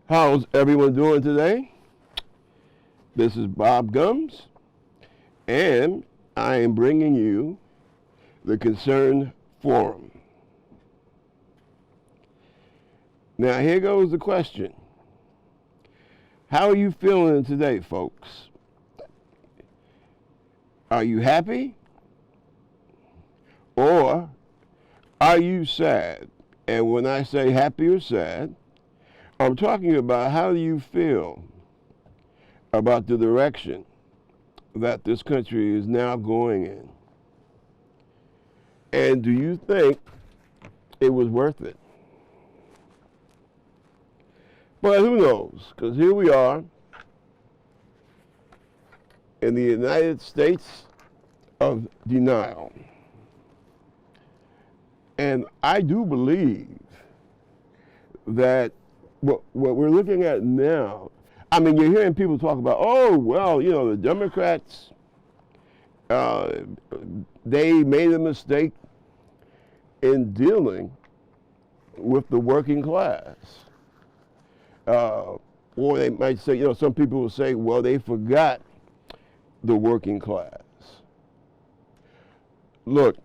How's everyone doing today? This is Bob Gums, and I am bringing you the Concern Forum. Now, here goes the question. How are you feeling today, folks? Are you happy? Or are you sad? And when I say happy or sad, I'm talking about how do you feel about the direction that this country is now going in? And do you think it was worth it? But who knows? Because here we are in the United States of denial. And I do believe that what we're looking at now, I mean, you're hearing people talk about, oh, well, you know, the Democrats, they made a mistake in dealing with the working class. Or they might say, you know, some people will say, well, they forgot the working class. Look,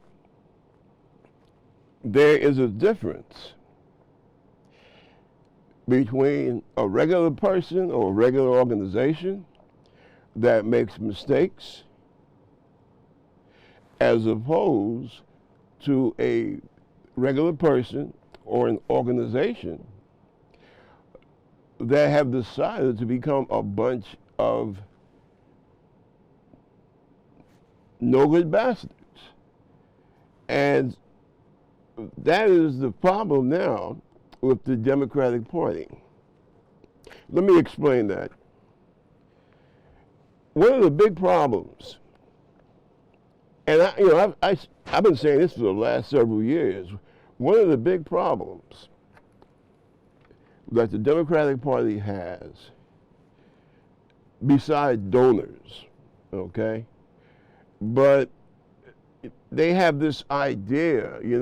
there is a difference between a regular person or a regular organization that makes mistakes as opposed to a regular person or an organization that have decided to become a bunch of no good bastards. And that is the problem now with the Democratic Party. Let me explain that. One of the big problems, and I've been saying this for the last several years, one of the big problems that the Democratic Party has, besides donors, okay, but they have this idea, we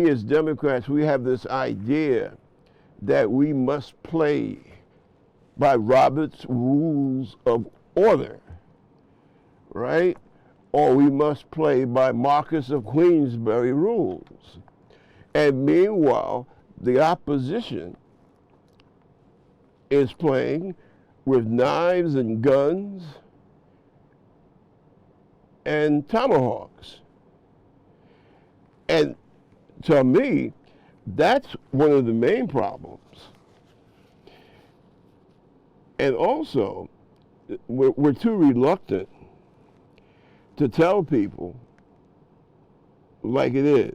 as Democrats, we have this idea that we must play by Robert's rules of order, right? Or we must play by Marcus of Queensberry rules. And meanwhile, the opposition is playing with knives and guns and tomahawks. And to me, that's one of the main problems. And also, we're too reluctant to tell people like it is.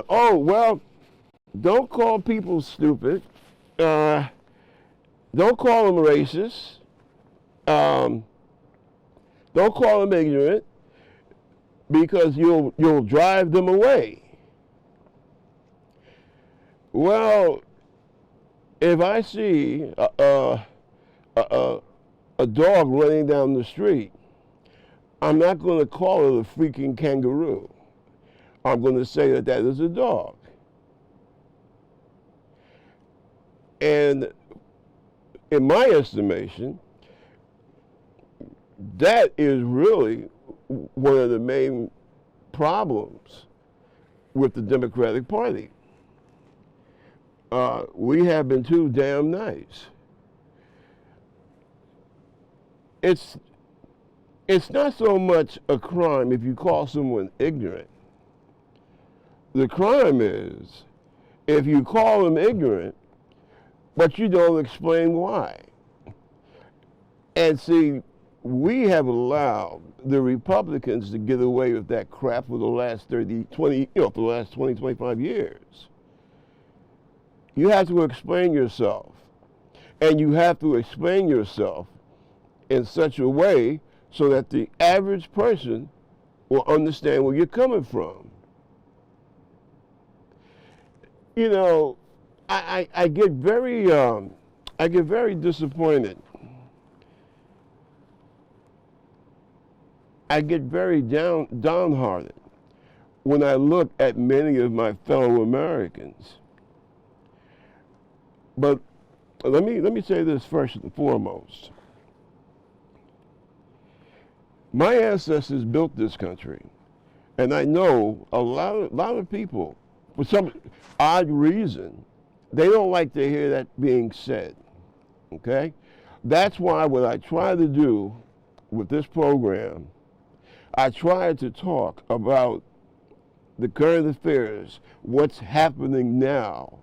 Oh, well, don't call people stupid. Don't call them racist. Don't call them ignorant, because you'll drive them away. Well, if I see a dog running down the street, I'm not going to call it a freaking kangaroo. I'm going to say that is a dog. And in my estimation, that is really one of the main problems with the Democratic Party. We have been too damn nice. It's not so much a crime if you call someone ignorant. The crime is if you call them ignorant, but you don't explain why. And see, we have allowed the Republicans to get away with that crap for the last 25 years. You have to explain yourself. And you have to explain yourself in such a way so that the average person will understand where you're coming from. I get very disappointed. I get very downhearted when I look at many of my fellow Americans. But let me say this first and foremost. My ancestors built this country, and I know a lot of people, for some odd reason, they don't like to hear that being said. Okay? That's why what I try to do with this program, I try to talk about the current affairs, what's happening now,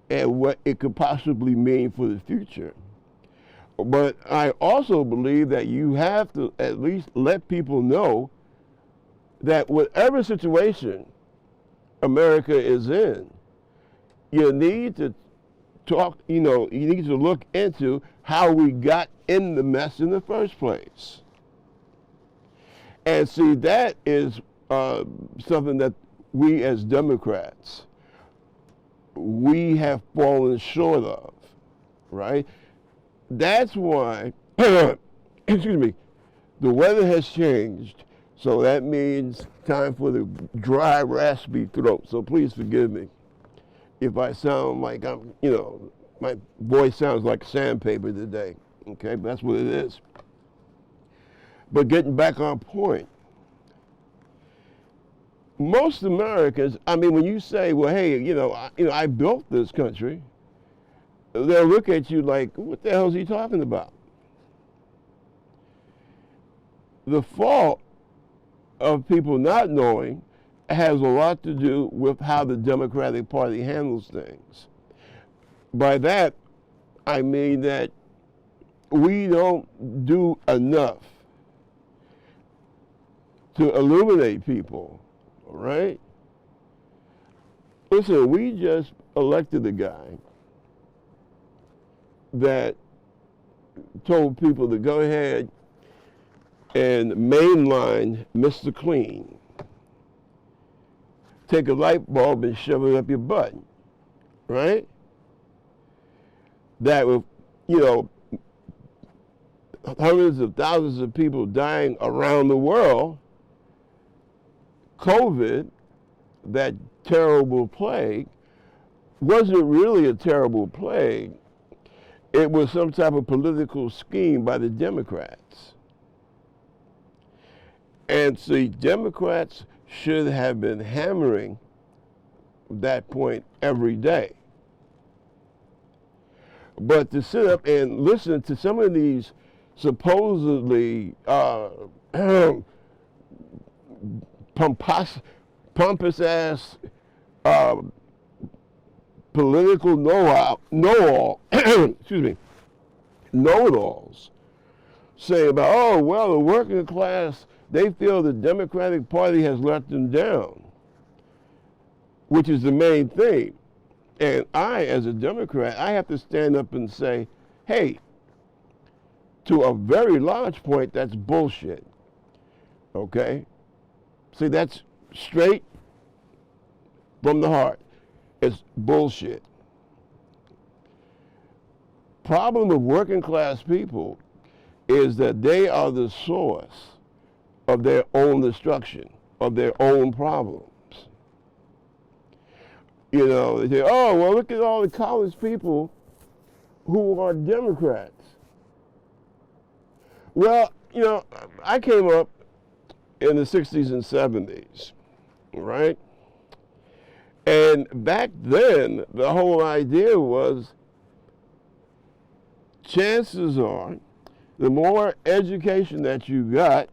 and what it could possibly mean for the future. But I also believe that you have to at least let people know that whatever situation America is in, you need to talk, you need to look into how we got in the mess in the first place. And see, that is something that we as Democrats, we have fallen short of, right? That's why, excuse me, the weather has changed, so that means time for the dry, raspy throat. So please forgive me if I sound like I'm, my voice sounds like sandpaper today, okay? But that's what it is. But getting back on point, most Americans, I mean, when you say, well, hey, I built this country, they'll look at you like, what the hell is he talking about? The fault of people not knowing has a lot to do with how the Democratic Party handles things. By that, I mean that we don't do enough to illuminate people, all right? Listen, we just elected a guy that told people to go ahead and mainline Mr. Clean. Take a light bulb and shove it up your butt, right? That with, hundreds of thousands of people dying around the world, COVID, that terrible plague, wasn't really a terrible plague. It was some type of political scheme by the Democrats. And see, Democrats should have been hammering that point every day. But to sit up and listen to some of these supposedly pompous ass political know-all, excuse me, know-it-alls, say about, oh, well, the working class, they feel the Democratic Party has let them down, which is the main thing. And I, as a Democrat, I have to stand up and say, hey, to a very large point, that's bullshit, okay? See, that's straight from the heart. It's bullshit. Problem of working class people is that they are the source of their own destruction, of their own problems. They say, oh, well, look at all the college people who are Democrats. Well, I came up in the 60s and 70s, right? And back then, the whole idea was, chances are, the more education that you got,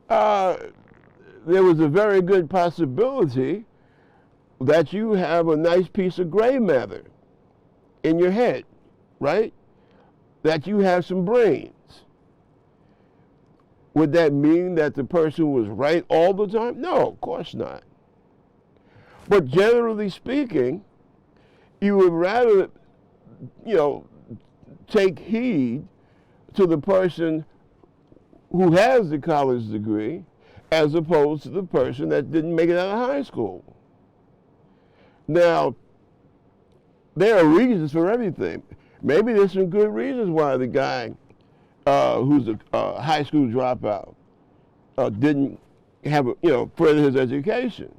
there was a very good possibility that you have a nice piece of gray matter in your head, right? That you have some brains. Would that mean that the person was right all the time? No, of course not. But generally speaking, you would rather, take heed to the person who has the college degree as opposed to the person that didn't make it out of high school. Now, there are reasons for everything. Maybe there's some good reasons why the guy who's a high school dropout didn't have further his education.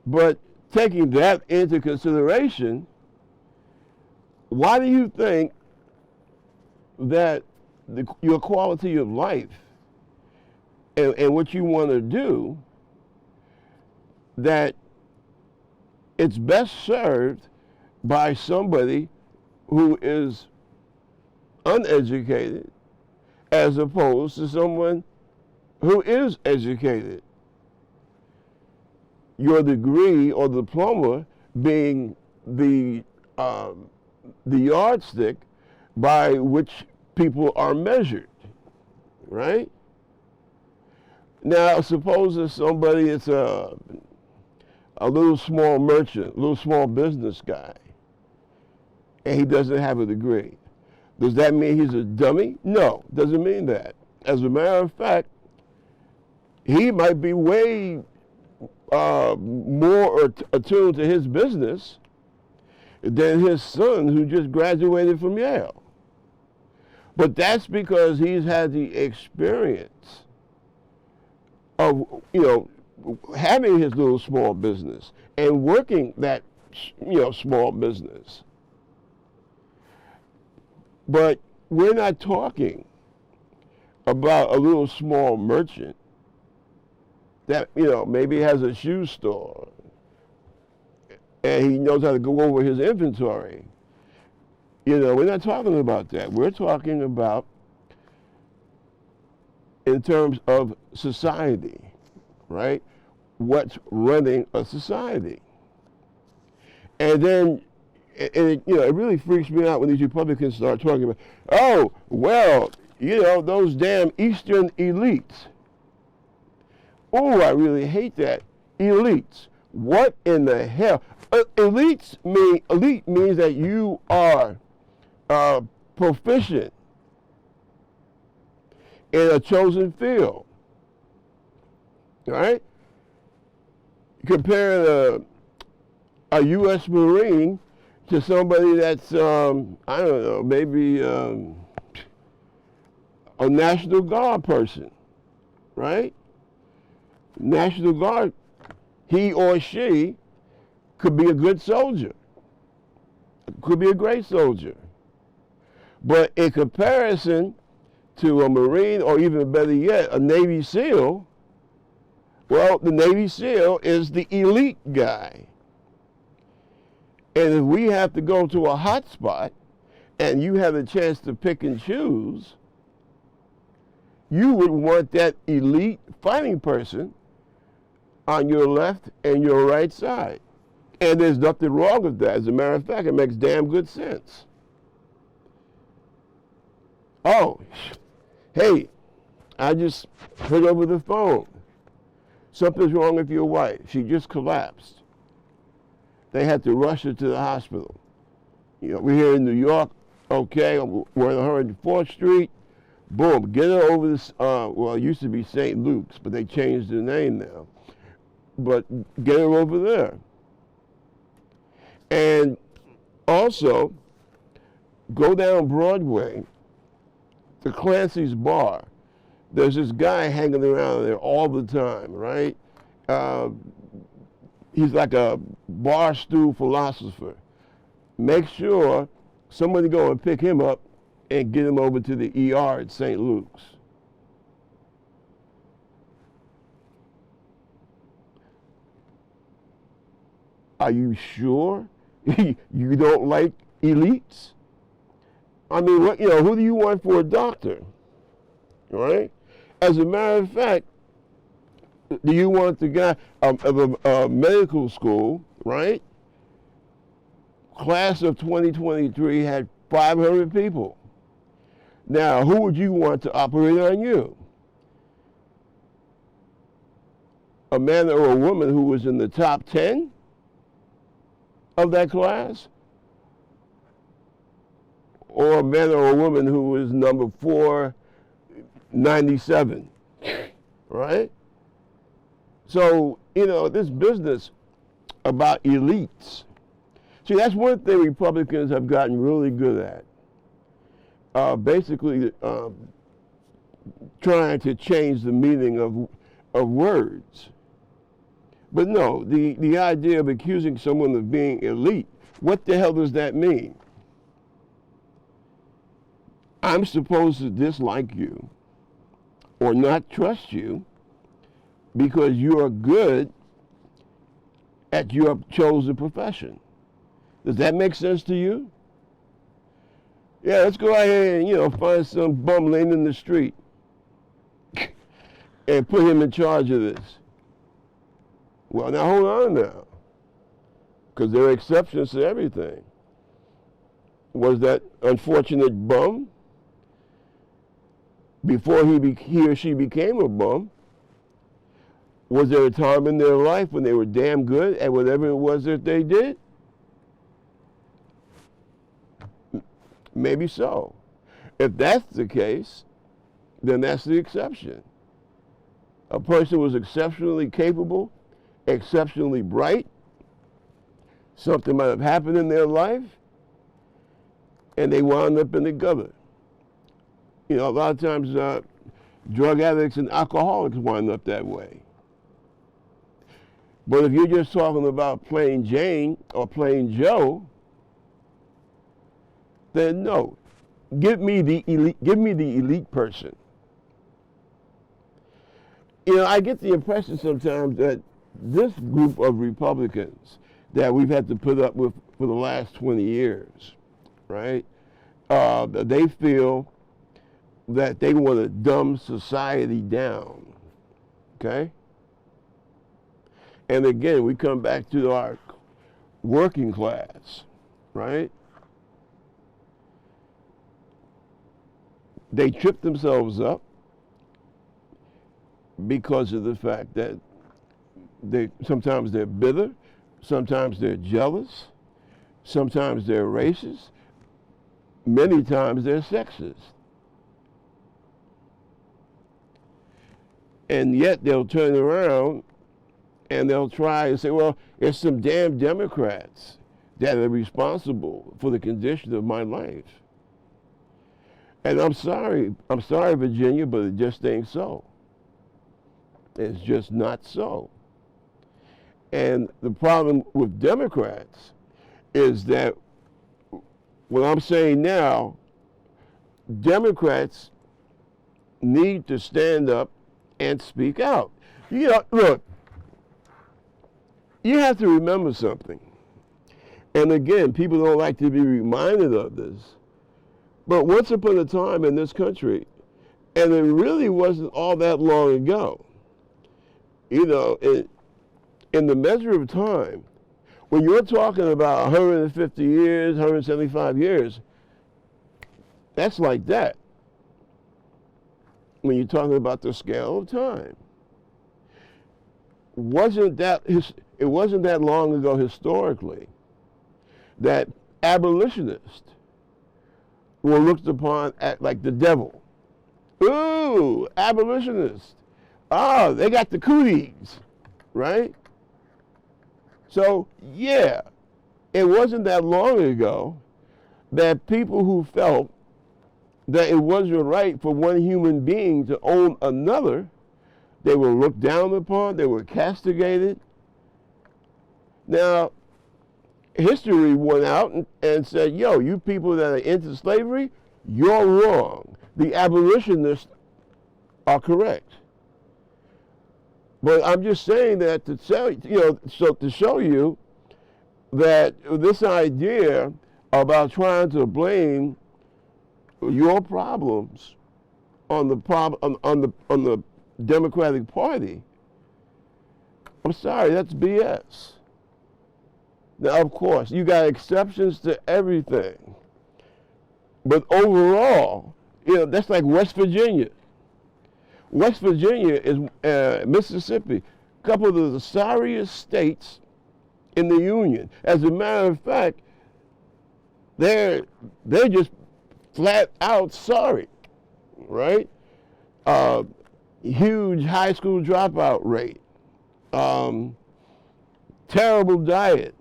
But taking that into consideration, why do you think that your quality of life and what you want to do, that it's best served by somebody who is uneducated as opposed to someone who is educated? Your degree or diploma being the yardstick by which people are measured, right? Now, suppose that somebody is a little small merchant, a little small business guy, and he doesn't have a degree. Does that mean he's a dummy? No, doesn't mean that. As a matter of fact, he might be way more attuned to his business than his son who just graduated from Yale. But that's because he's had the experience of, having his little small business and working that, small business. But we're not talking about a little small merchant that, maybe has a shoe store and he knows how to go over his inventory. We're not talking about that. We're talking about in terms of society, right? What's running a society. And then, it really freaks me out when these Republicans start talking about, oh, well, those damn Eastern elites. Oh, I really hate that. Elites. What in the hell? Elite means that you are proficient in a chosen field, right? Compare a U.S. Marine to somebody that's, I don't know, maybe a National Guard person, right? National Guard, he or she could be a good soldier, could be a great soldier. But in comparison to a Marine, or even better yet, a Navy SEAL, well, the Navy SEAL is the elite guy. And if we have to go to a hot spot and you have a chance to pick and choose, you would want that elite fighting person on your left and your right side. And there's nothing wrong with that. As a matter of fact, it makes damn good sense. Oh, hey, I just heard over the phone. Something's wrong with your wife. She just collapsed. They had to rush her to the hospital. We're here in New York, okay, we're on 104th Street. Boom, get her over this, well, it used to be St. Luke's, but they changed the name now. But get her over there. And also, go down Broadway to Clancy's Bar. There's this guy hanging around there all the time, right? He's like a bar stool philosopher. Make sure somebody go and pick him up and get him over to the ER at St. Luke's. Are you sure you don't like elites? I mean, who do you want for a doctor? All right? As a matter of fact, do you want the guy of a medical school, right? Class of 2023 had 500 people. Now, who would you want to operate on you? A man or a woman who was in the top 10 of that class? Or a man or a woman who was number 497, right? So, this business about elites. See, that's one thing Republicans have gotten really good at. Basically, trying to change the meaning of words. But no, the idea of accusing someone of being elite, what the hell does that mean? I'm supposed to dislike you or not trust you because you are good at your chosen profession. Does that make sense to you? Yeah, let's go out here and, find some bum laying in the street and put him in charge of this. Well, now hold on now, because there are exceptions to everything. Was that unfortunate bum, before he or she became a bum, was there a time in their life when they were damn good at whatever it was that they did? Maybe so. If that's the case, then that's the exception. A person was exceptionally capable, exceptionally bright, something might have happened in their life, and they wound up in the gutter. A lot of times drug addicts and alcoholics wind up that way. But if you're just talking about plain Jane or plain Joe, then no. Give me the elite person. I get the impression sometimes that this group of Republicans that we've had to put up with for the last 20 years, right? They feel that they want to dumb society down, okay? And again, we come back to our working class, right? They trip themselves up because of the fact that sometimes they're bitter, sometimes they're jealous, sometimes they're racist, many times they're sexist. And yet they'll turn around and they'll try and say, well, it's some damn Democrats that are responsible for the condition of my life. And I'm sorry, Virginia, but it just ain't so. It's just not so. And the problem with Democrats is that what I'm saying now, Democrats need to stand up and speak out. Look, you have to remember something. And again, people don't like to be reminded of this. But once upon a time in this country, and it really wasn't all that long ago, in the measure of time, when you're talking about 150 years, 175 years, that's like that. When you're talking about the scale of time. It wasn't that long ago historically that abolitionists were looked upon like the devil. Ooh, abolitionists. Oh, they got the cooties, right? So, yeah, it wasn't that long ago that people who felt that it wasn't right for one human being to own another, they were looked down upon, they were castigated. Now, history went out and said, yo, you people that are into slavery, you're wrong. The abolitionists are correct. But I'm just saying that to tell to show you that this idea about trying to blame your problems on the Democratic Party, I'm sorry, that's BS. Now, of course, you got exceptions to everything. But overall, that's like West Virginia. West Virginia is Mississippi, a couple of the sorriest states in the Union. As a matter of fact, they're just flat out sorry, right? Huge high school dropout rate, terrible diet.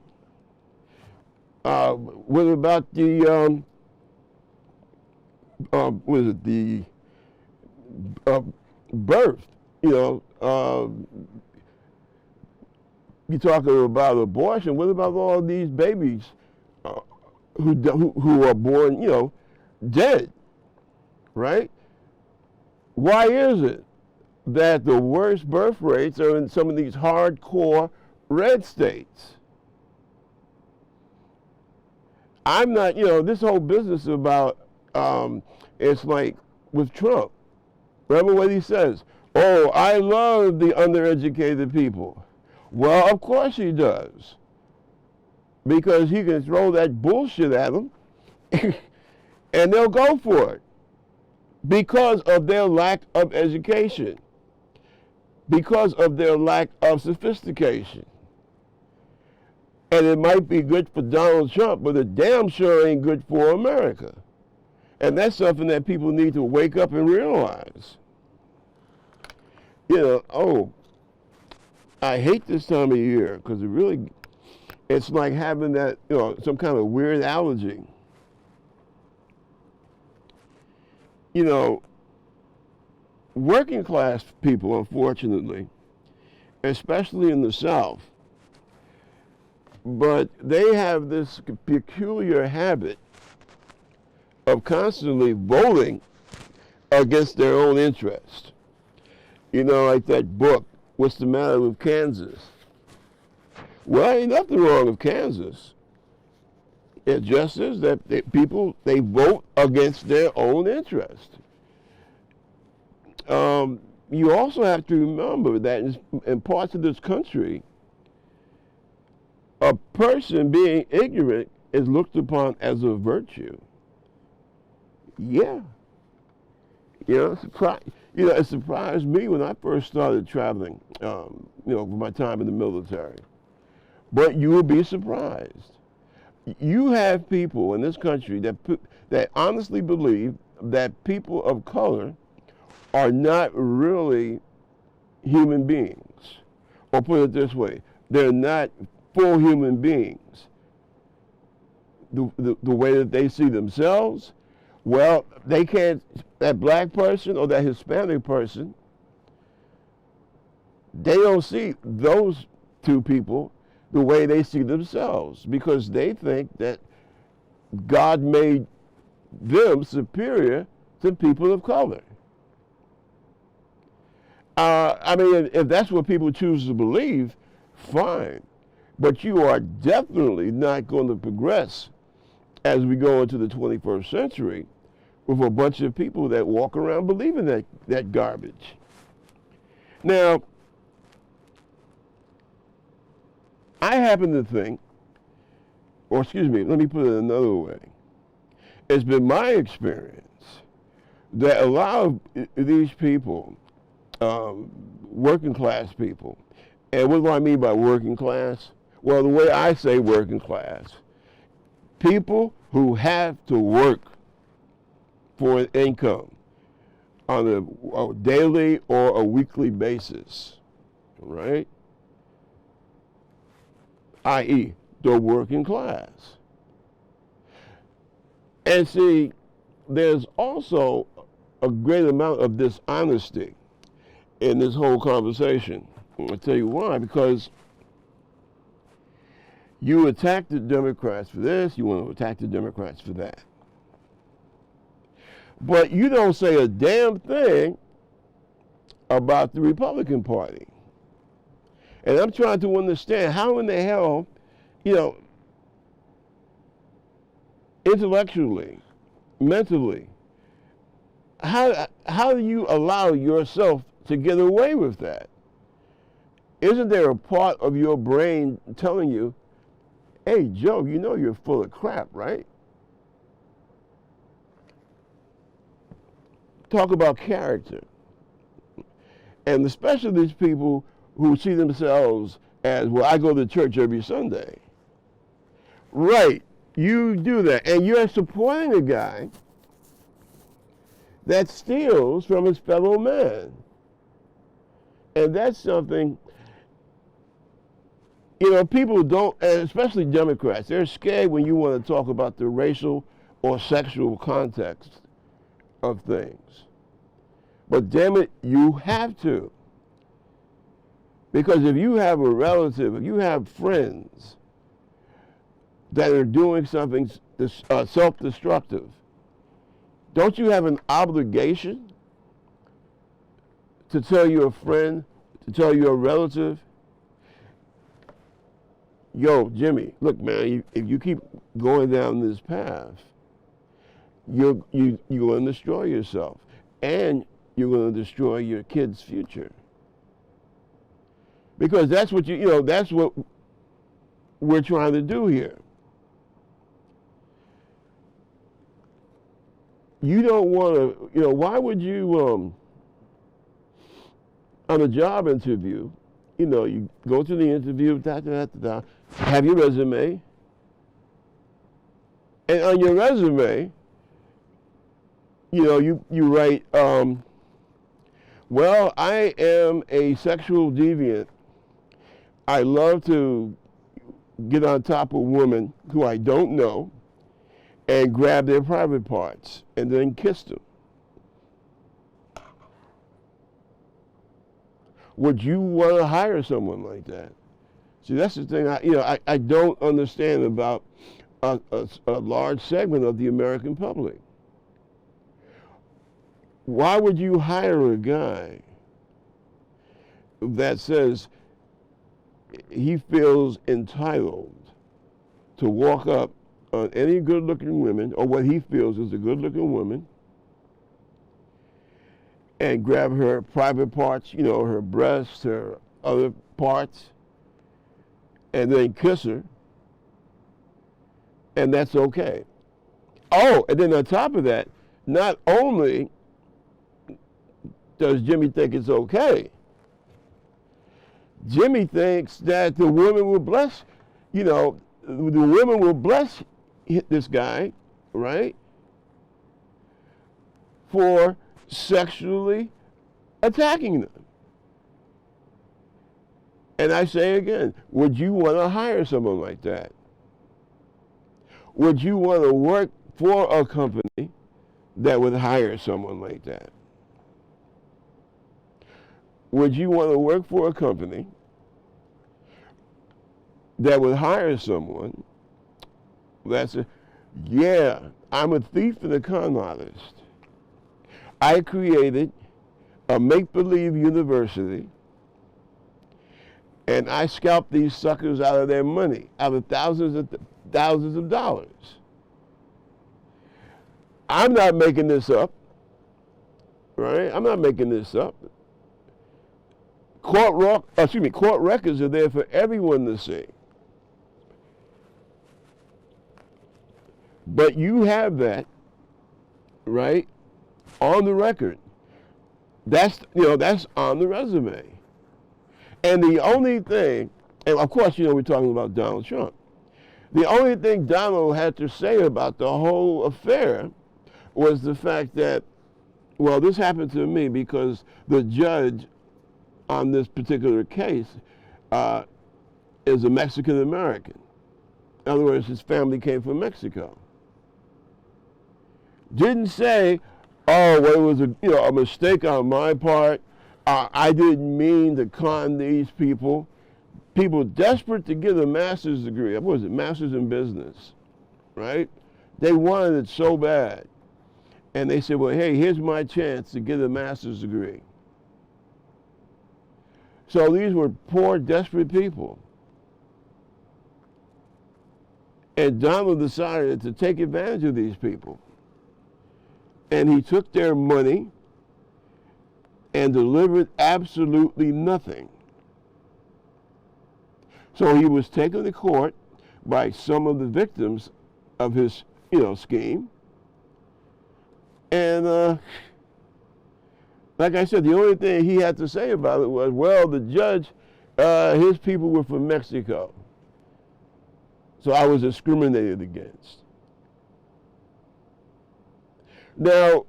What about the uh, birthed. You know, you're talking about abortion. What about all these babies uh, who are born, you know, dead, right? Why is it that the worst birth rates are in some of these hardcore red states? I'm not, you know, this whole business about, it's like with Trump. Remember what he says? Oh, I love the undereducated people. Well, of course he does. Because he can throw that bullshit at them and they'll go for it. Because of their lack of education. Because of their lack of sophistication. And it might be good for Donald Trump, but it damn sure ain't good for America. And that's something that people need to wake up and realize. You know, oh, I hate this time of year because it's like having that, you know, some kind of weird allergy. You know, working class people, unfortunately, especially in the South, but they have this peculiar habit of constantly voting against their own interest. You know, like that book, What's the Matter with Kansas? Well, ain't nothing wrong with Kansas. It just is that they vote against their own interest. You also have to remember that in parts of this country, a person being ignorant is looked upon as a virtue. Yeah. You know, it surprised me when I first started traveling, you know, for my time in the military. But you will be surprised. You have people in this country that honestly believe that people of color are not really human beings. Or put it this way, they're not full human beings. The way that they see themselves, well, they can't, that black person or that Hispanic person, they don't see those two people the way they see themselves because they think that God made them superior to people of color. I mean, if that's what people choose to believe, fine. But you are definitely not going to progress as we go into the 21st century with a bunch of people that walk around believing that garbage. Now, I happen to think, or excuse me, let me put it another way. It's been my experience that a lot of these people, working class people, and what do I mean by working class? Well, the way I say working class, people who have to work for an income on a daily or a weekly basis, right? I.e., the working class. And see, there's also a great amount of dishonesty in this whole conversation. I'll tell you why, because you attack the Democrats for this, you want to attack the Democrats for that. But you don't say a damn thing about the Republican Party. And I'm trying to understand how in the hell, you know, intellectually, mentally, how do you allow yourself to get away with that? Isn't there a part of your brain telling you, hey, Joe, you know you're full of crap, right? Talk about character. And especially these people who see themselves as, well, I go to church every Sunday. Right, you do that. And you're supporting a guy that steals from his fellow man. And that's something, you know, people don't, especially Democrats, they're scared when you want to talk about the racial or sexual context of things. But damn it, you have to. Because if you have a relative, if you have friends that are doing something self-destructive, don't you have an obligation to tell your friend, to tell your relative, yo, Jimmy, look, man, if you keep going down this path, you're going to destroy yourself, and you're going to destroy your kid's future. Because that's what that's what we're trying to do here. You don't want to, why would you, on a job interview, you go to the interview, have your resume, and on your resume, you write, well, I am a sexual deviant. I love to get on top of women who I don't know and grab their private parts and then kiss them. Would you want to hire someone like that? See, that's the thing I don't understand about a large segment of the American public. Why would you hire a guy that says he feels entitled to walk up on any good-looking woman, or what he feels is a good-looking woman, and grab her private parts, her breasts, her other parts, and then kiss her, and that's okay. Oh, and then on top of that, not only does Jimmy think it's okay, Jimmy thinks that the woman will bless, the woman will bless this guy, right, for sexually attacking them. And I say again, would you want to hire someone like that? Would you want to work for a company that would hire someone like that? Would you want to work for a company that would hire someone that's yeah, I'm a thief and a con artist. I created a make-believe university, and I scalped these suckers out of their money, out of thousands of dollars. I'm not making this up, right? I'm not making this up. Court records are there for everyone to see. But you have that, right, on the record. That's on the resume. And the only thing, and of course, we're talking about Donald Trump. The only thing Donald had to say about the whole affair was the fact that, well, this happened to me because the judge on this particular case is a Mexican American. In other words, his family came from Mexico. Didn't say, oh, well, it was a mistake on my part. I didn't mean to con these people. People desperate to get a master's degree. What was it? Master's in business, right? They wanted it so bad. And they said, well, hey, here's my chance to get a master's degree. So these were poor, desperate people. And Donald decided to take advantage of these people. And he took their money and delivered absolutely nothing. So he was taken to court by some of the victims of his, scheme. And like I said, the only thing he had to say about it was, well, the judge, his people were from Mexico. So I was discriminated against. Now,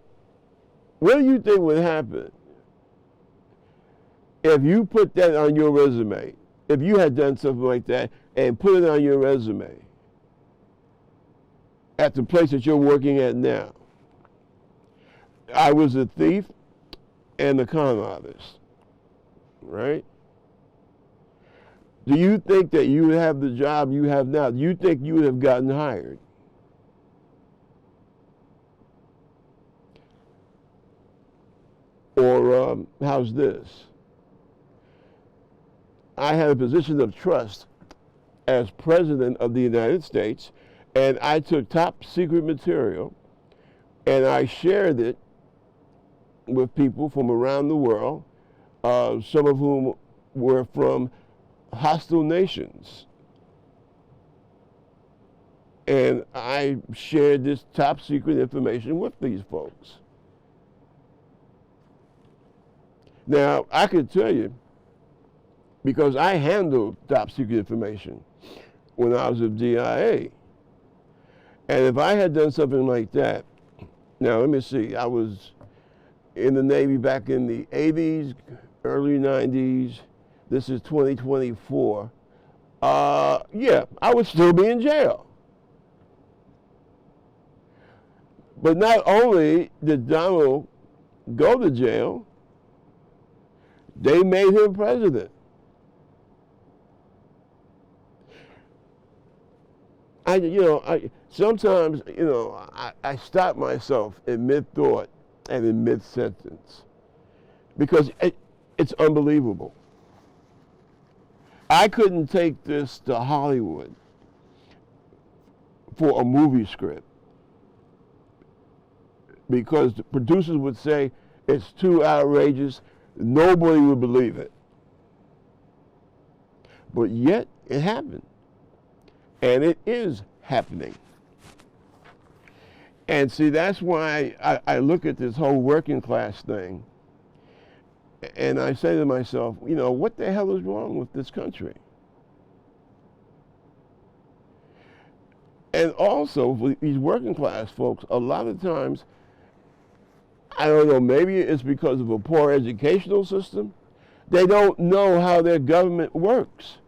what do you think would happen if you put that on your resume? If you had done something like that and put it on your resume at the place that you're working at now? I was a thief. and the con artist, right? Do you think that you would have the job you have now? Do you think you would have gotten hired? Or how's this? I had a position of trust as President of the United States, and I took top secret material and I shared it with people from around the world, some of whom were from hostile nations. And I shared this top secret information with these folks. Now, I could tell you, because I handled top secret information when I was at DIA. And if I had done something like that, now let me see, I was in the Navy back in the 80s, early 90s. This is 2024. Yeah, I would still be in jail. But not only did Donald go to jail, they made him president. Sometimes, I stop myself in mid-thought and in mid-sentence because it's unbelievable. I couldn't take this to Hollywood for a movie script because the producers would say it's too outrageous, nobody would believe it. But yet it happened. And it is happening. And see, that's why I look at this whole working class thing and I say to myself, what the hell is wrong with this country? And also, for these working class folks, a lot of times, I don't know, maybe it's because of a poor educational system. They don't know how their government works.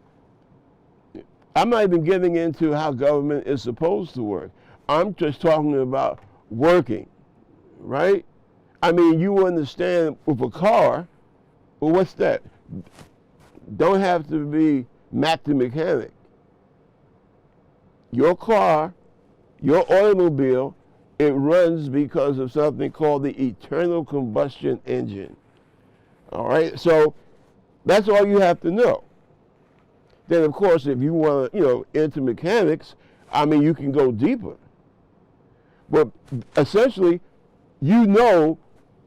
I'm not even getting into how government is supposed to work. I'm just talking about working, right? I mean, you understand with a car, well, what's that? Don't have to be Mac the mechanic. Your car, your automobile, it runs because of something called the internal combustion engine. All right, so that's all you have to know. Then, of course, if you want to, into mechanics, I mean, you can go deeper. But essentially, you know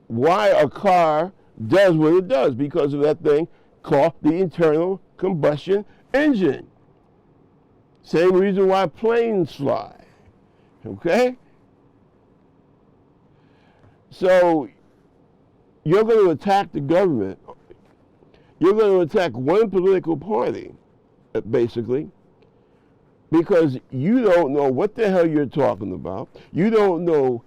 why a car does what it does because of that thing called the internal combustion engine. Same reason why planes fly, okay? So you're going to attack the government. You're going to attack one political party, basically, because you don't know what the hell you're talking about. You don't know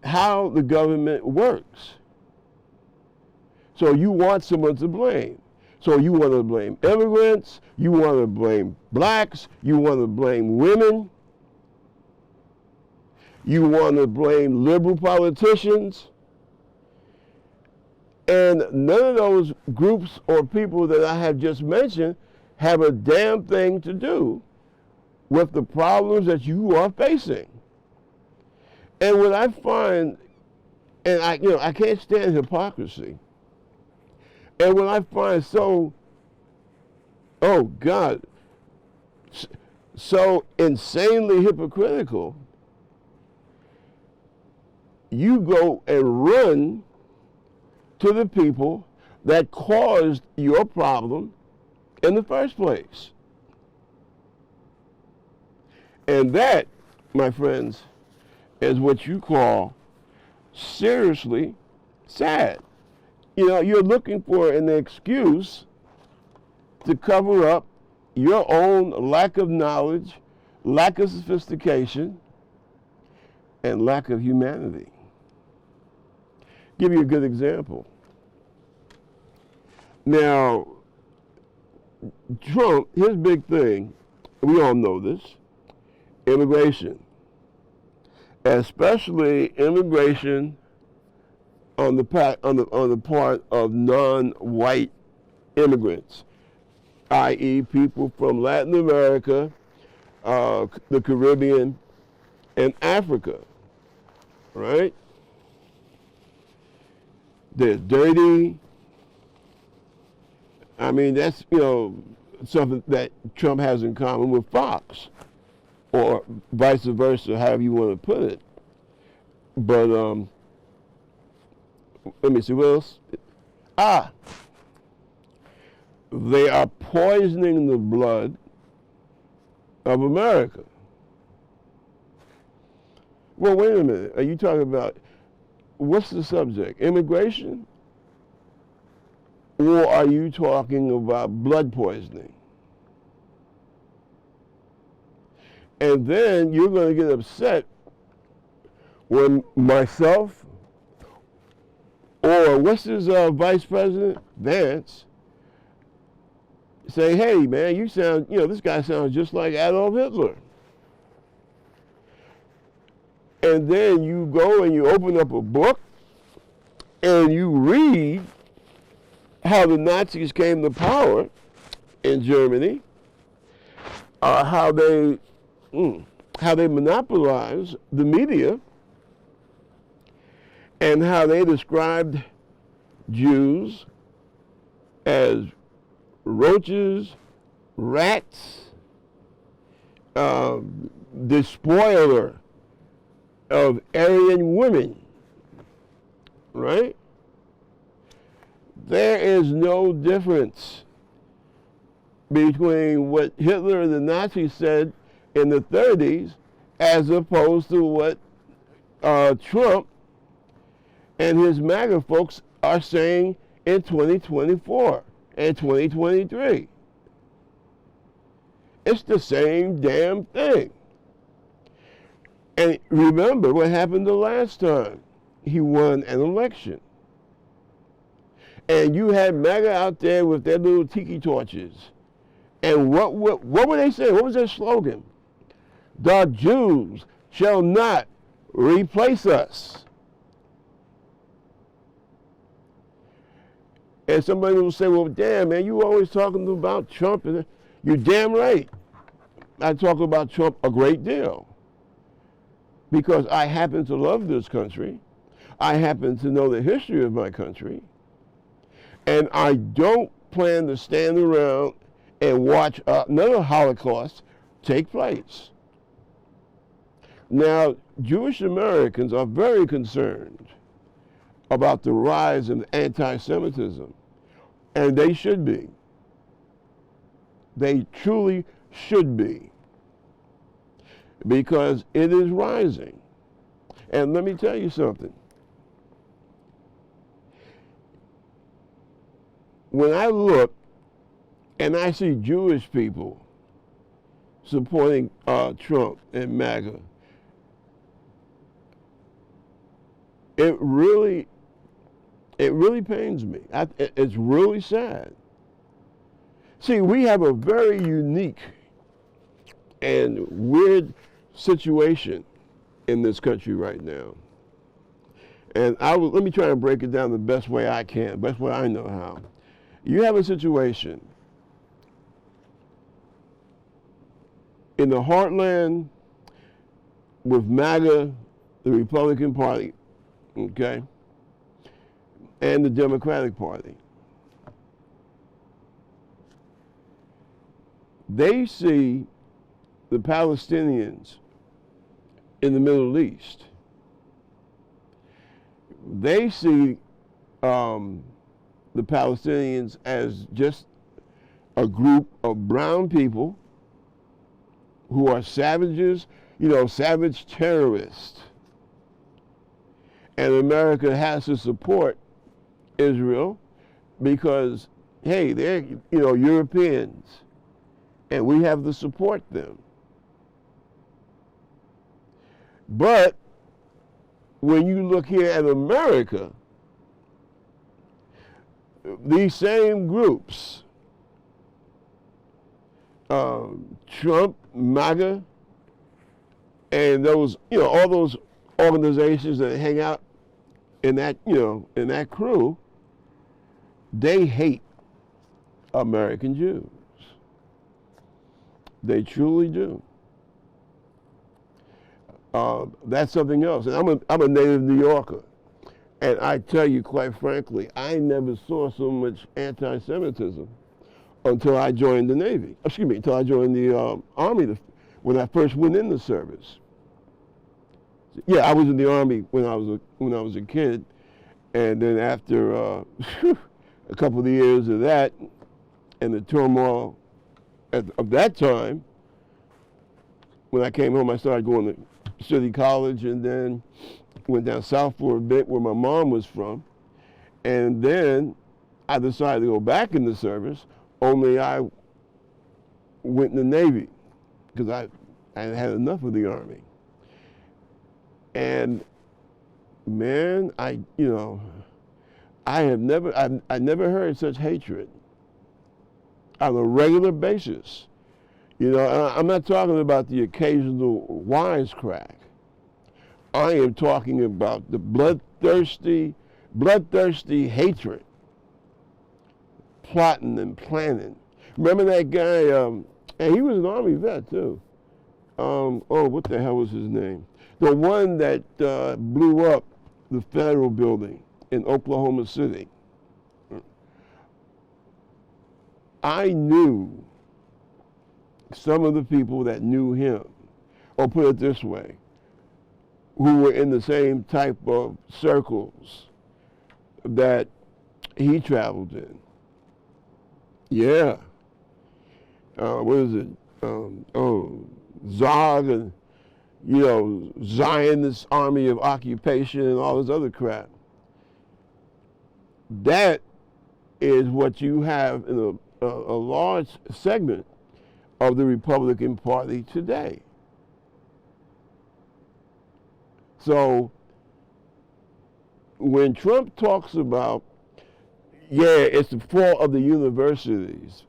how the government works. So you want someone to blame. So you want to blame immigrants, you want to blame blacks, you want to blame women, you want to blame liberal politicians, and none of those groups or people that I have just mentioned have a damn thing to do with the problems that you are facing. And what I find, and I can't stand hypocrisy. And what I find so, oh God, so insanely hypocritical, you go and run to the people that caused your problem in the first place. And that, my friends, is what you call seriously sad. You're looking for an excuse to cover up your own lack of knowledge, lack of sophistication, and lack of humanity. Give you a good example. Now, Trump, his big thing, we all know this, immigration. Especially immigration on the part of non-white immigrants, i.e., people from Latin America, the Caribbean, and Africa, right? They're dirty. I mean, that's, something that Trump has in common with Fox, or vice versa, however you want to put it. But let me see, what else? They are poisoning the blood of America. Well, wait a minute. Are you talking about, what's the subject? Immigration? Or are you talking about blood poisoning? And then you're going to get upset when myself, or what's his vice president, Vance, say, hey, man, you sound, this guy sounds just like Adolf Hitler. And then you go and you open up a book and you read how the Nazis came to power in Germany, how they monopolized the media, and how they described Jews as roaches, rats, the spoiler of Aryan women, right? There is no difference between what Hitler and the Nazis said in the 30s as opposed to what Trump and his MAGA folks are saying in 2024 and 2023. It's the same damn thing. And remember what happened the last time he won an election. And you had MAGA out there with their little tiki torches. And what were they saying? What was their slogan? The Jews shall not replace us. And somebody will say, well, damn, man, you always talking about Trump. And you're damn right. I talk about Trump a great deal. Because I happen to love this country. I happen to know the history of my country. And I don't plan to stand around and watch another Holocaust take place. Now, Jewish Americans are very concerned about the rise of anti-Semitism, and they should be. They truly should be, because it is rising. And let me tell you something. When I look and I see Jewish people supporting Trump and MAGA, it really pains me. It's really sad. See, we have a very unique and weird situation in this country right now. And let me try and break it down the best way I can, best way I know how. You have a situation in the heartland with MAGA, the Republican Party, okay, and the Democratic Party. They see the Palestinians in the Middle East. They see the Palestinians as just a group of brown people who are savages, savage terrorists. And America has to support Israel because, hey, they're, Europeans, and we have to support them. But when you look here at America, these same groups, Trump, MAGA, and those, all those organizations that hang out in that, in that crew, they hate American Jews. They truly do. That's something else. And I'm a native New Yorker. And I tell you, quite frankly, I never saw so much anti-Semitism until I joined the Navy. Excuse me, until I joined the Army when I first went in the service. Yeah, I was in the Army when I was a kid, and then after a couple of years of that and the turmoil of that time, when I came home, I started going to City College, and then went down south for a bit where my mom was from, and then I decided to go back in the service, only I went in the Navy because I had enough of the Army. And man, I never heard such hatred on a regular basis. I'm not talking about the occasional wisecrack. I am talking about the bloodthirsty hatred, plotting and planning. Remember that guy, and he was an Army vet too. What the hell was his name? The one that blew up the federal building in Oklahoma City. I knew some of the people that knew him, or put it this way, who were in the same type of circles that he traveled in. Yeah. What is it? Zog and, Zionist Army of Occupation and all this other crap. That is what you have in a large segment of the Republican Party today. So when Trump talks about, it's the fault of the universities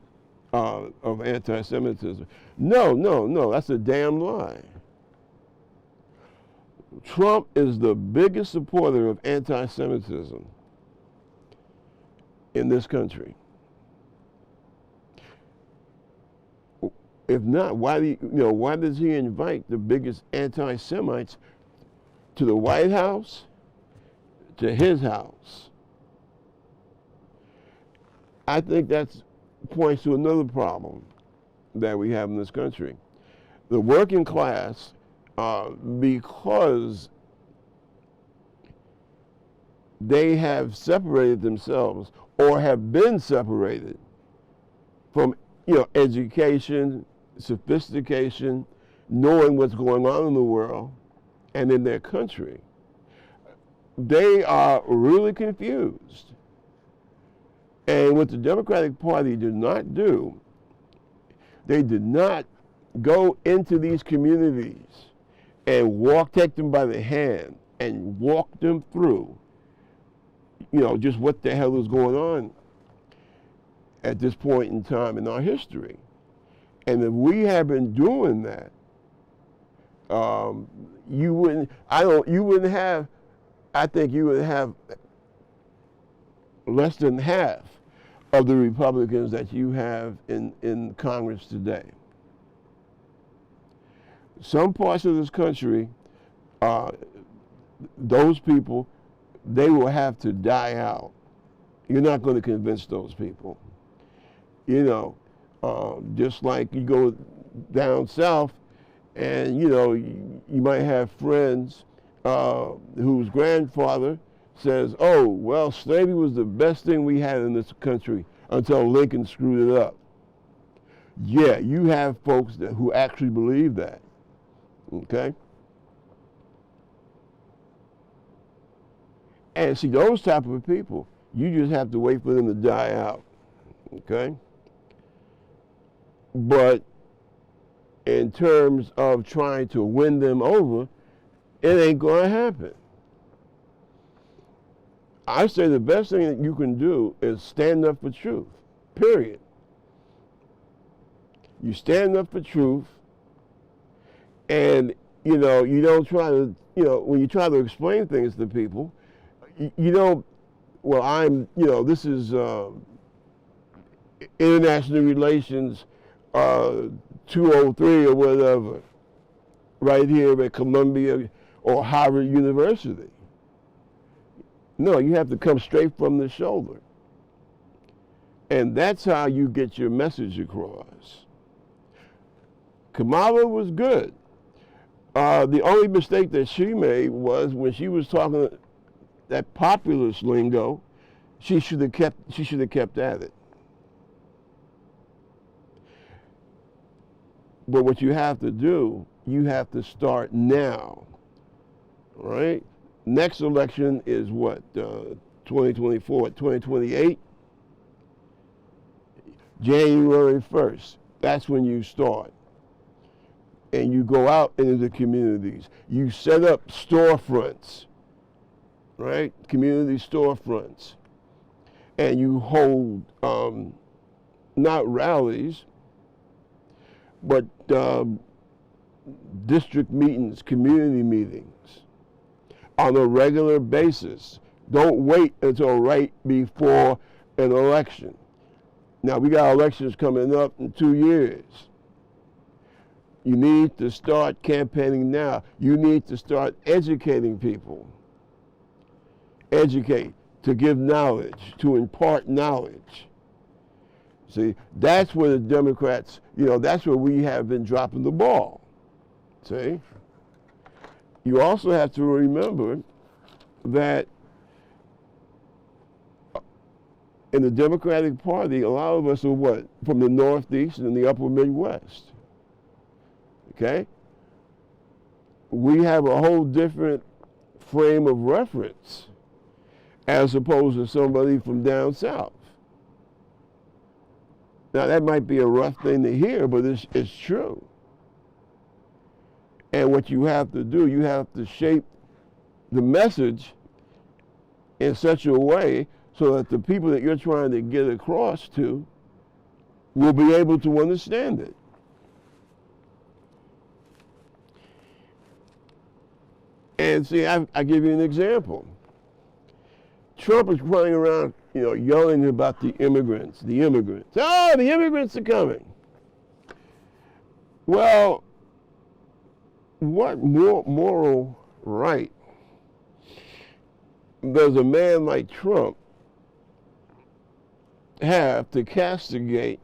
of anti-Semitism, no, that's a damn lie. Trump is the biggest supporter of anti-Semitism in this country. If not, why does he invite the biggest anti-Semites to the White House, to his house? I think that points to another problem that we have in this country. The working class, because they have separated themselves or have been separated from, education, sophistication, knowing what's going on in the world and in their country, they are really confused. And what the Democratic Party did not do, they did not go into these communities and take them by the hand and walk them through, just what the hell is going on at this point in time in our history. And if we had been doing that, you would have less than half of the Republicans that you have in Congress today. Some parts of this country, those people, they will have to die out. You're not going to convince those people. Just like you go down south and, you might have friends whose grandfather says, oh, well, slavery was the best thing we had in this country until Lincoln screwed it up. Yeah, you have folks who actually believe that, okay? And see, those type of people, you just have to wait for them to die out, okay? But in terms of trying to win them over, it ain't going to happen. I say the best thing that you can do is stand up for truth, period. You stand up for truth, and, you don't try to, when you try to explain things to people, you know, well, this is international relations 203 or whatever, right here at Columbia or Harvard University. No, you have to come straight from the shoulder. And that's how you get your message across. Kamala was good. The only mistake that she made was when she was talking that populist lingo, she should have kept at it. But what you have to do, you have to start now, right? Next election is what, 2024, 2028? January 1st, that's when you start. And you go out into the communities. You set up storefronts, right? Community storefronts. And you hold, not rallies, but district meetings, community meetings on a regular basis. Don't wait until right before an election. Now, we got elections coming up in 2 years. You need to start campaigning now. You need to start educating people. Educate, to give knowledge, to impart knowledge. See, that's where the Democrats, that's where we have been dropping the ball. See? You also have to remember that in the Democratic Party, a lot of us are what? From the Northeast and the upper Midwest. Okay? We have a whole different frame of reference as opposed to somebody from down south. Now, that might be a rough thing to hear, but it's true. And what you have to do, you have to shape the message in such a way so that the people that you're trying to get across to will be able to understand it. And see, I give you an example. Trump is running around, yelling about the immigrants. Oh, the immigrants are coming. Well, what moral right does a man like Trump have to castigate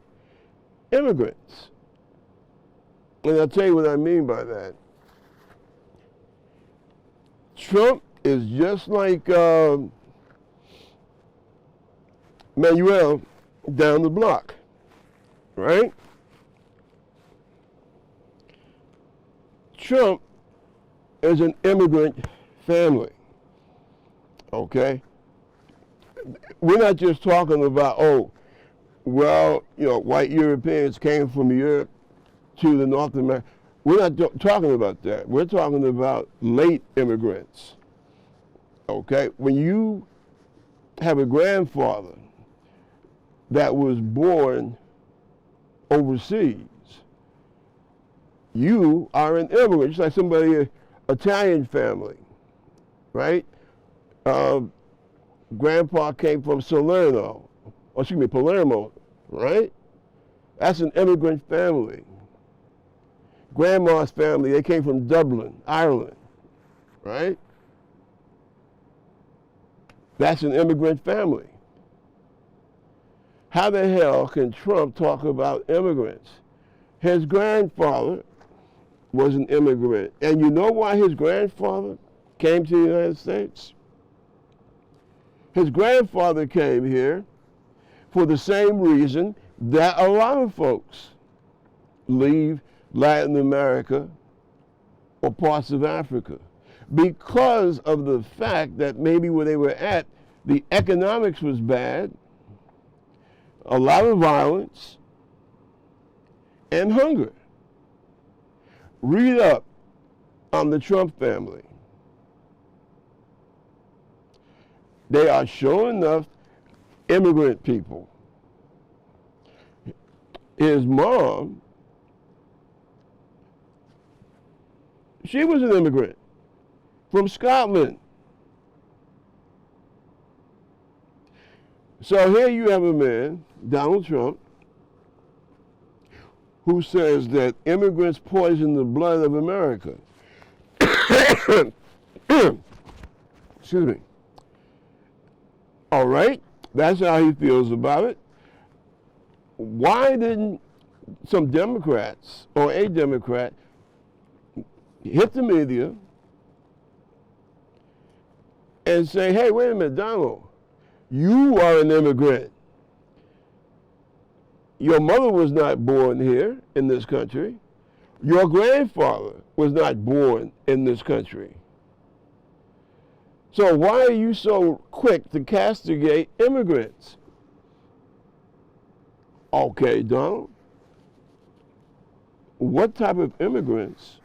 immigrants? And I'll tell you what I mean by that. Trump is just like Manuel down the block, right? Trump is an immigrant family, okay? We're not just talking about, white Europeans came from Europe to the North America. We're not talking about that. We're talking about late immigrants, okay? When you have a grandfather that was born overseas, you are an immigrant, just like somebody, Italian family, right? Grandpa came from Palermo, right? That's an immigrant family. Grandma's family, they came from Dublin, Ireland, right? That's an immigrant family. How the hell can Trump talk about immigrants? His grandfather was an immigrant. And you know why his grandfather came to the United States? His grandfather came here for the same reason that a lot of folks leave Latin America or parts of Africa, because of the fact that maybe where they were at, the economics was bad, a lot of violence, and hunger. Read up on the Trump family. They are sure enough immigrant people. His mom, she was an immigrant from Scotland. So here you have a man, Donald Trump, who says that immigrants poison the blood of America. Excuse me. All right, that's how he feels about it. Why didn't some Democrats or a Democrat hit the media and say, hey, wait a minute, Donald, you are an immigrant. Your mother was not born here in this country. Your grandfather was not born in this country. So why are you so quick to castigate immigrants? Okay, Donald, what type of immigrants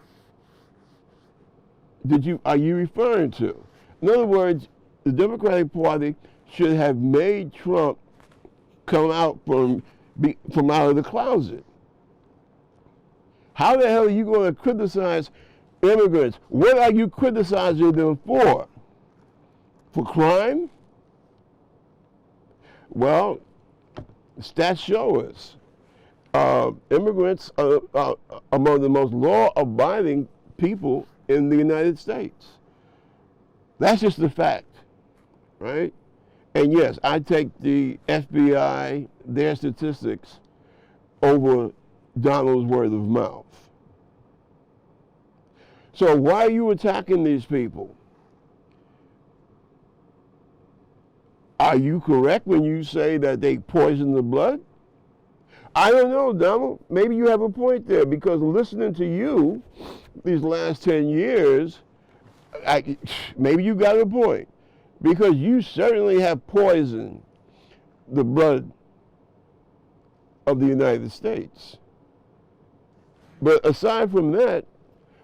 are you referring to? In other words, the Democratic Party should have made Trump come out from out of the closet. How the hell are you going to criticize immigrants? What are you criticizing them for? For crime? Well, stats show us immigrants are among the most law-abiding people in the United States. That's just the fact, right? And yes, I take the FBI, their statistics, over Donald's word of mouth. So why are you attacking these people? Are you correct when you say that they poison the blood? I don't know, Donald. Maybe you have a point there, because listening to you these last 10 years, maybe you got a point. Because you certainly have poisoned the blood of the United States. But aside from that,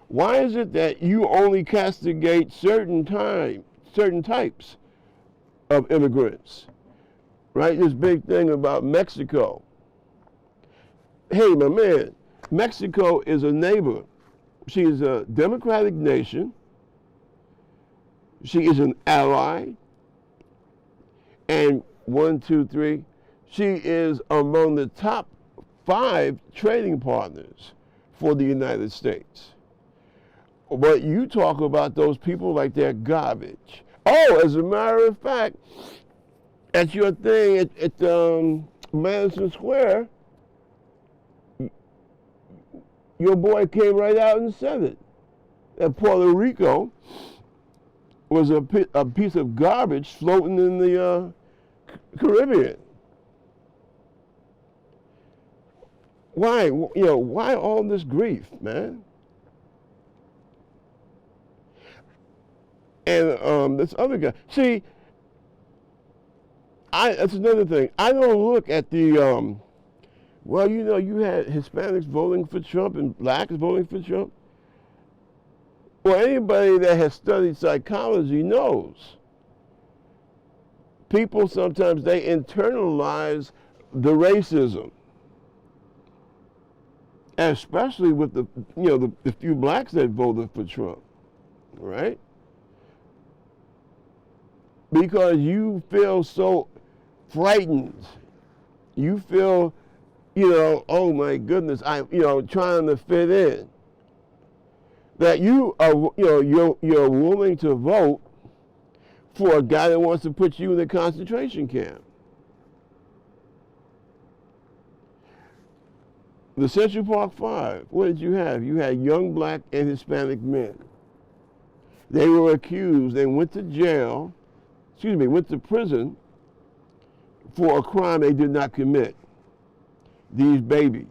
why is it that you only castigate certain types of immigrants? Right? This big thing about Mexico. Hey, my man, Mexico is a neighbor. She is a democratic nation. She is an ally. And 1, 2, 3, she is among the top 5 trading partners for the United States. But you talk about those people like they're garbage. Oh, as a matter of fact, at your thing at Madison Square, your boy came right out and said it. That Puerto Rico was a piece of garbage floating in the Caribbean. Why? Why all this grief, man? And this other guy. See, that's another thing. I don't look at the, well, you had Hispanics voting for Trump and blacks voting for Trump. Well, anybody that has studied psychology knows people sometimes, they internalize the racism, especially with the few blacks that voted for Trump, right? Because you feel so frightened. You feel, oh my goodness, trying to fit in. That you are, you're willing to vote for a guy that wants to put you in a concentration camp. The Central Park Five, what did you have? You had young black and Hispanic men. They were accused and went to prison for a crime they did not commit. These babies.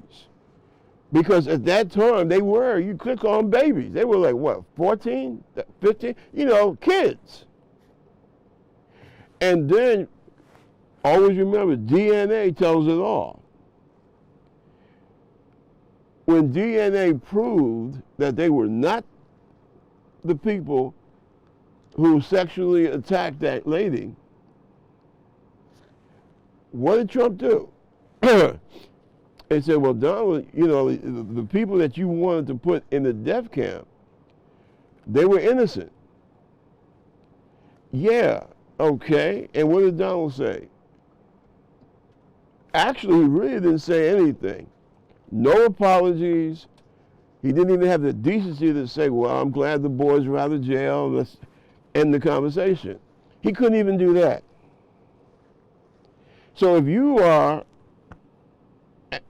Because at that time, you could call them babies. They were like, what, 14, 15? Kids. And then, always remember, DNA tells it all. When DNA proved that they were not the people who sexually attacked that lady, what did Trump do? They said, well, Donald, the people that you wanted to put in the death camp, they were innocent. Yeah, okay. And what did Donald say? Actually, he really didn't say anything. No apologies. He didn't even have the decency to say, well, I'm glad the boys are out of jail. Let's end the conversation. He couldn't even do that. So if you are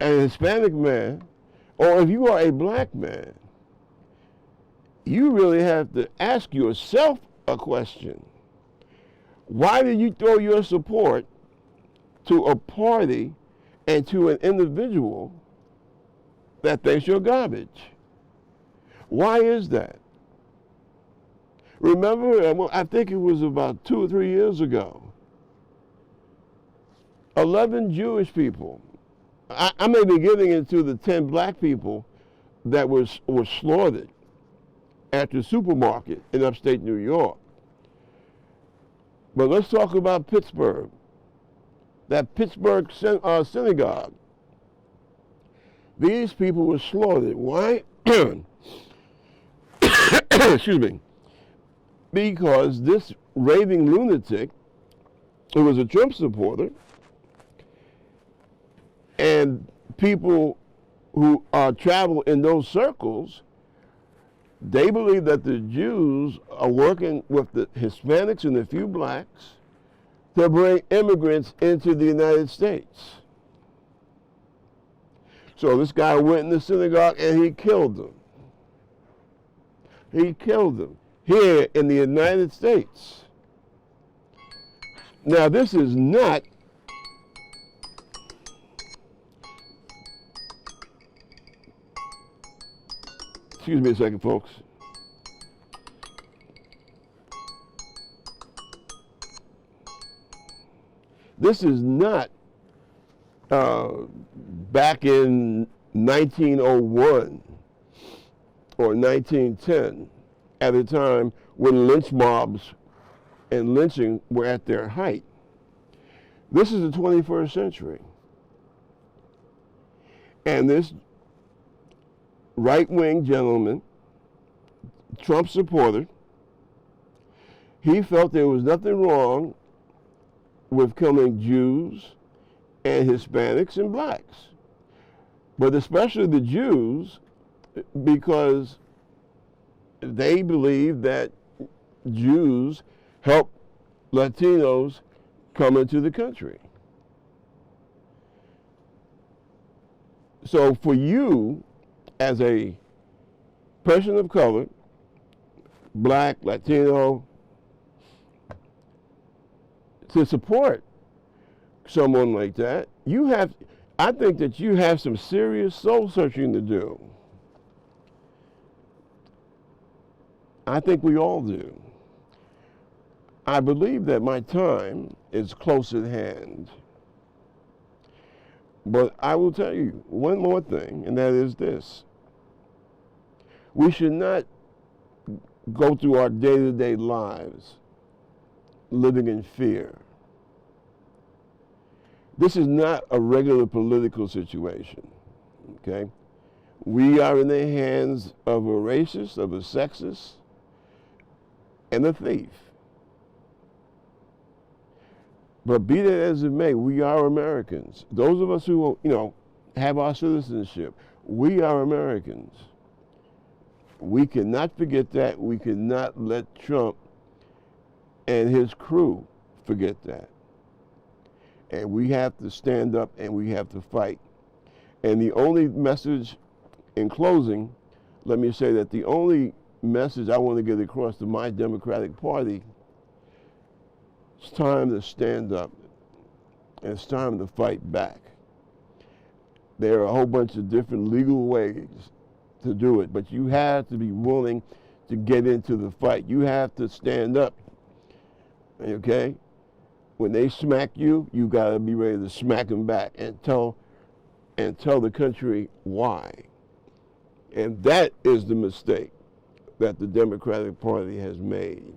a Hispanic man, or if you are a black man, you really have to ask yourself a question. Why did you throw your support to a party and to an individual that thinks you're garbage? Why is that? Remember, I think it was about 2 or 3 years ago, 11 Jewish people, I may be getting into the 10 black people that were slaughtered at the supermarket in upstate New York. But let's talk about Pittsburgh, that Pittsburgh synagogue. These people were slaughtered. Why? Excuse me. Because this raving lunatic, who was a Trump supporter, and people who travel in those circles, they believe that the Jews are working with the Hispanics and a few blacks to bring immigrants into the United States. So this guy went in the synagogue and he killed them. He killed them here in the United States. Now this is not excuse me a second, folks. This is not back in 1901 or 1910, at a time when lynch mobs and lynching were at their height. This is the 21st century. And this right-wing gentleman, Trump supporter, he felt there was nothing wrong with killing Jews and Hispanics and blacks, but especially the Jews, because they believe that Jews help Latinos come into the country. So for you, as a person of color, black, Latino, to support someone like that, I think that you have some serious soul searching to do. I think we all do. I believe that my time is close at hand. But I will tell you one more thing, and that is this. We should not go through our day-to-day lives living in fear. This is not a regular political situation, okay? We are in the hands of a racist, of a sexist, and a thief. But be that as it may, we are Americans. Those of us who, have our citizenship, we are Americans. We cannot forget that. We cannot let Trump and his crew forget that. And we have to stand up and we have to fight. And the only message, in closing, let me say that the only message I want to get across to my Democratic Party, it's time to stand up and it's time to fight back. There are a whole bunch of different legal ways to do it, but you have to be willing to get into the fight. You have to stand up, okay? When they smack you, you got to be ready to smack them back and tell the country why. And that is the mistake that the Democratic Party has made.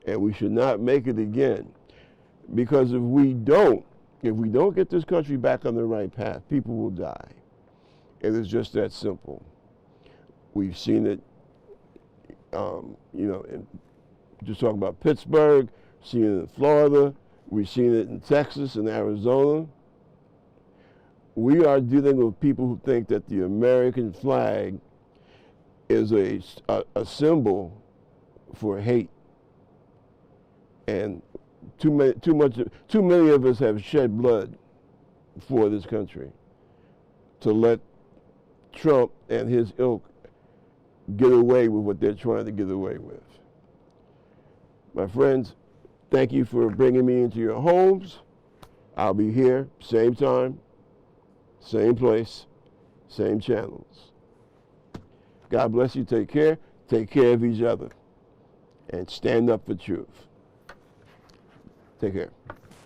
And we should not make it again. Because if we don't get this country back on the right path, people will die. And it's just that simple. We've seen it, just talking about Pittsburgh, seen it in Florida, we've seen it in Texas and Arizona. we are dealing with people who think that the American flag is a symbol for hate. And too many of us have shed blood for this country to let Trump and his ilk get away with what they're trying to get away with. My friends, thank you for bringing me into your homes. I'll be here, same time, same place, same channels. God bless you. Take care. Take care of each other. And stand up for truth. Take care.